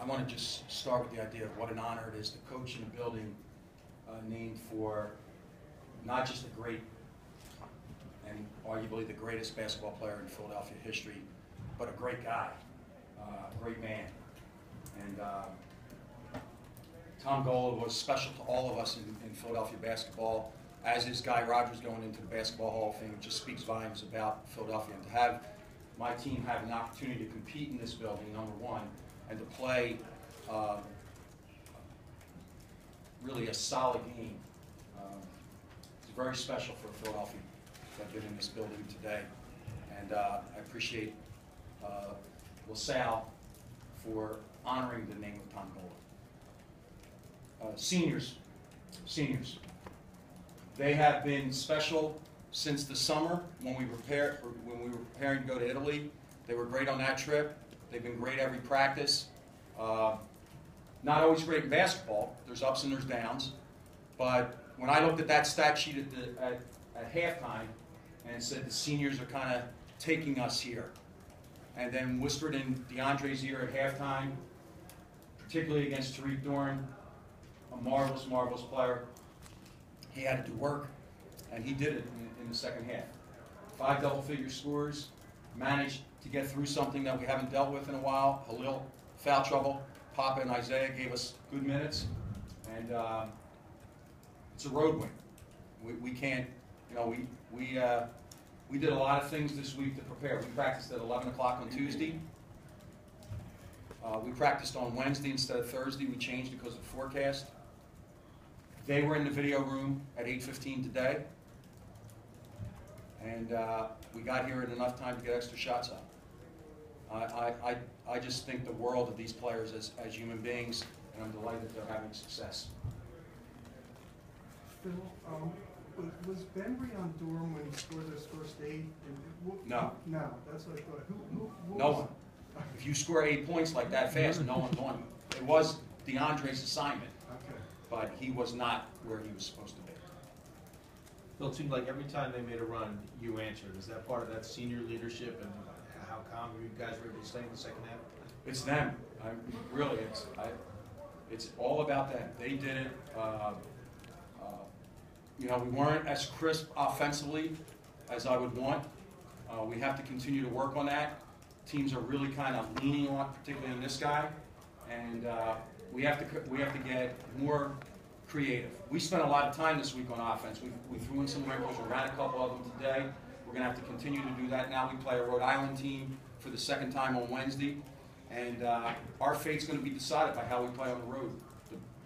I want to just start with the idea of what an honor it is to coach in a building named for not just a great and arguably the greatest basketball player in Philadelphia history, but a great guy, a great man. And Tom Galloway was special to all of us in Philadelphia basketball, as is Guy Rogers going into the Basketball Hall of Fame. It just speaks volumes about Philadelphia. And to have my team have an opportunity to compete in this building, number one, and to play really a solid game, it's very special for Philadelphia to have been in this building today. And I appreciate Salle for honoring the name of Tom Galloway. Seniors. They have been special since the summer when we were preparing to go to Italy. They were great on that trip. They've been great every practice. Not always great in basketball. There's ups and there's downs. But when I looked at that stat sheet at halftime and said the seniors are kind of taking us here, and then whispered in DeAndre's ear at halftime, particularly against Tariq Doran, a marvelous, marvelous player. He had to do work, and he did it in the second half. 5 double-figure scores, managed to get through something that we haven't dealt with in a while. Halil, foul trouble. Papa and Isaiah gave us good minutes, and it's a road win. We can't, you know, we did a lot of things this week to prepare. We practiced at 11 o'clock on Tuesday. We practiced on Wednesday instead of Thursday. We changed because of the forecast. They were in the video room at 8:15 today, and we got here in enough time to get extra shots up. I just think the world of these players as human beings, and I'm delighted they're having success. Phil, was Bembry on Durham when he scored his first 8? No. No, that's what I thought. Who no one. If you score 8 points like that fast, no one won. It was DeAndre's assignment, okay, but he was not where he was supposed to be. Phil, it seemed like every time they made a run, you answered. Is that part of that senior leadership and how calm you guys were able to stay in the second half? It's them. Really, it's all about them. They did it. You know, we weren't as crisp offensively as I would want. We have to continue to work on that. Teams are really kind of leaning on, particularly on this guy, and we have to get more creative. We spent a lot of time this week on offense. We threw in some wrinkles. We ran a couple of them today. We're going to have to continue to do that. Now we play a Rhode Island team for the second time on Wednesday, and our fate's going to be decided by how we play on the road.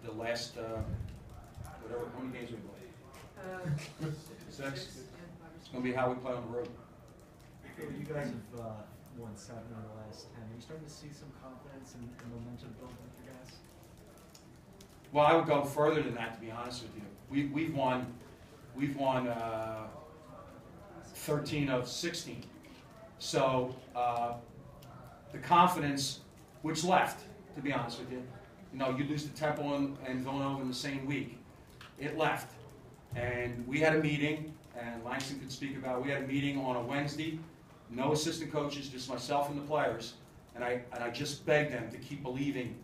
The last whatever, how many games we play? 6. It's going to be how we play on the road. You guys have won 7 of the last 10. Are you starting to see some confidence and momentum building with you guys? Well, I would go further than that, to be honest with you. We've won 13 of 16. So the confidence, which left, to be honest with you. You know, you lose to Temple and Villanova in the same week. It left. And we had a meeting, and Langston could speak about it. We had a meeting on a Wednesday, no assistant coaches, just myself and the players, and I just begged them to keep believing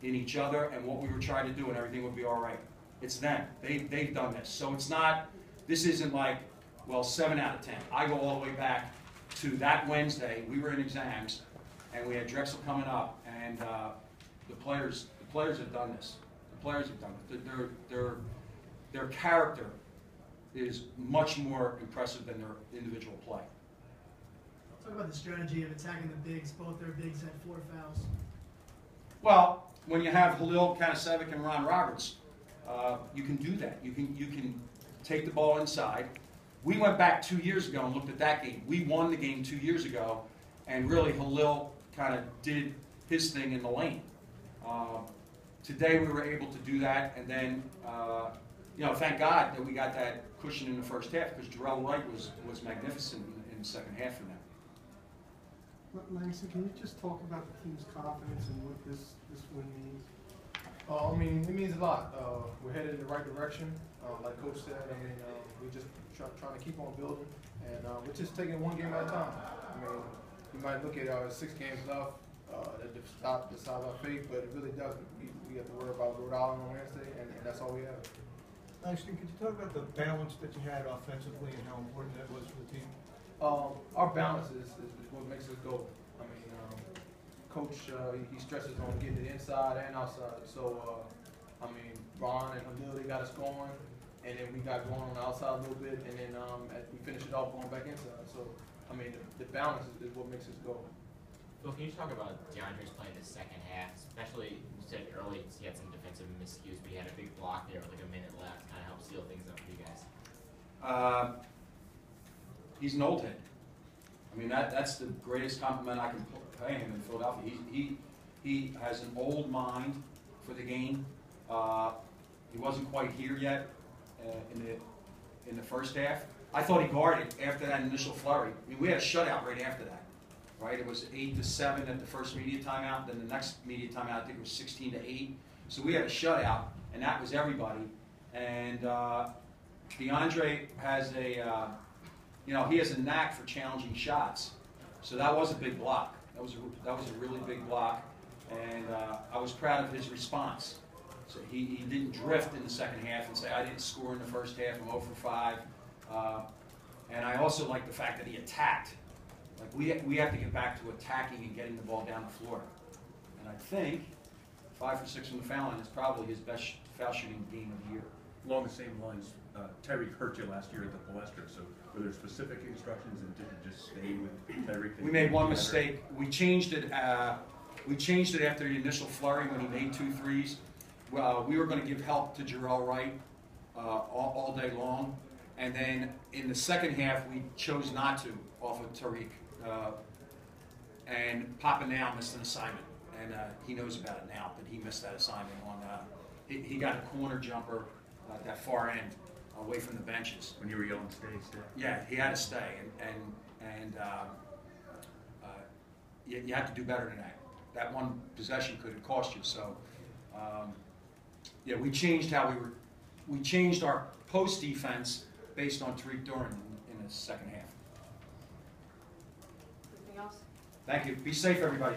in each other and what we were trying to do, and everything would be all right. It's them. They've done this. So it's not, this isn't like, well, 7 out of 10. I go all the way back to that Wednesday. We were in exams, and we had Drexel coming up, and the players have done this. The players have done it. Their character is much more impressive than their individual play. Talk about the strategy of attacking the bigs. Both their bigs had 4 fouls. Well, when you have Halil, Kanasevic, and Ron Roberts, you can do that. You can take the ball inside. We went back 2 years ago and looked at that game. We won the game 2 years ago, and really Halil kind of did his thing in the lane. Today we were able to do that, and then you know, thank God that we got that cushion in the first half, because Jarrell Wright was magnificent in the second half for them. Langston, can you just talk about the team's confidence and what this win means? I mean, it means a lot. We're headed in the right direction. Like Coach said, I mean, we're just trying to keep on building, and we're just taking one game at a time. I mean, you might look at 6 games left. that decides our fate, but it really doesn't. We have to worry about Rhode Island on Wednesday, and that's all we have. Langston, could you talk about the balance that you had offensively and how important that was for the team? Our balance is what makes us go. I mean, Coach, he stresses on getting it inside and outside. So, I mean, Ron and Halil, they got us going, and then we got going on the outside a little bit, and then as we finish it off, going back inside. So, I mean, the balance is what makes us go. Phil, can you talk about DeAndre's play in the second half? Especially, you said early he had some defensive miscues, but he had a big block there with like a minute left, kind of helped seal things up for you guys. He's an old head. I mean, that's the greatest compliment I can pay him in Philadelphia. He has an old mind for the game. He wasn't quite here yet in the first half. I thought he guarded after that initial flurry. I mean, we had a shutout right after that. Right, it was 8-7 at the first media timeout. Then the next media timeout, I think it was 16-8. So we had a shutout, and that was everybody. And DeAndre has he has a knack for challenging shots. So that was a big block. That was a really big block, and I was proud of his response. So he didn't drift in the second half and say, I didn't score in the first half, I'm 0 for 5. And I also like the fact that he attacked. Like we have to get back to attacking and getting the ball down the floor. And I think 5 for 6 from the foul line is probably his best foul shooting game of the year. Along the same lines, Tyreek hurt you last year at the Palestra, so were there specific instructions and did you just stay with Tyreek? We made one mistake. We changed it after the initial flurry when he made 2 threes. We were going to give help to Jarrell Wright all day long. And then in the second half, we chose not to off of Tariq. And Papa now missed an assignment, and he knows about it now, but he missed that assignment on. He got a corner jumper at that far end, away from the benches. When you were yelling, stay. Yeah, he had to stay, and you have to do better than that. That one possession could have cost you. So, yeah, we changed we changed our post defense based on Tariq Doran in the second half. Anything else? Thank you. Be safe, everybody.